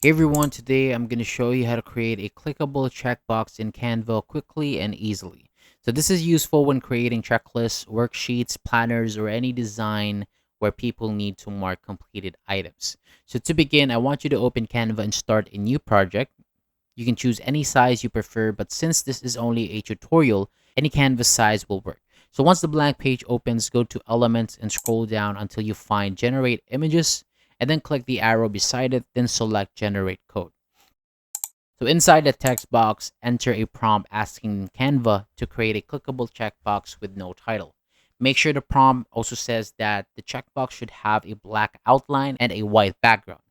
Hey everyone, today I'm going to show you how to create a clickable checkbox in Canva quickly and easily. So this is useful when creating checklists, worksheets, planners, or any design where people need to mark completed items. So to begin, I want you to open Canva and start a new project. You can choose any size you prefer, but since this is only a tutorial, any canvas size will work. So once the blank page opens, go to Elements and scroll down until you find Generate Images, and then click the arrow beside it, then select Generate Code. So inside the text box, enter a prompt asking Canva to create a clickable checkbox with no title. Make sure the prompt also says that the checkbox should have a black outline and a white background.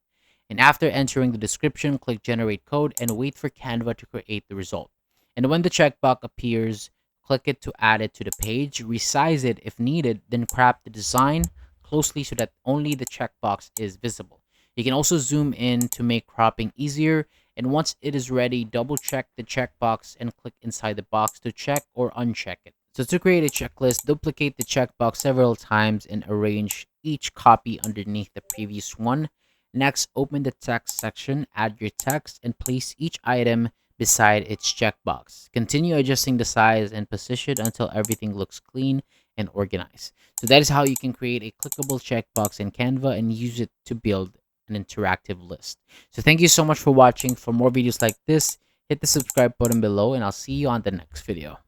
And after entering the description, click Generate Code and wait for Canva to create the result. And when the checkbox appears, click it to add it to the page, resize it if needed, then crop the design closely so that only the checkbox is visible. You can also zoom in to make cropping easier, and once it is ready, double check the checkbox and click inside the box to check or uncheck it. So to create a checklist, duplicate the checkbox several times and arrange each copy underneath the previous one. Next, open the text section, add your text, and place each item beside its checkbox. Continue adjusting the size and position until everything looks clean and organized. So that is how you can create a clickable checkbox in Canva and use it to build an interactive list. So thank you so much for watching. For more videos like this, hit the subscribe button below and I'll see you on the next video.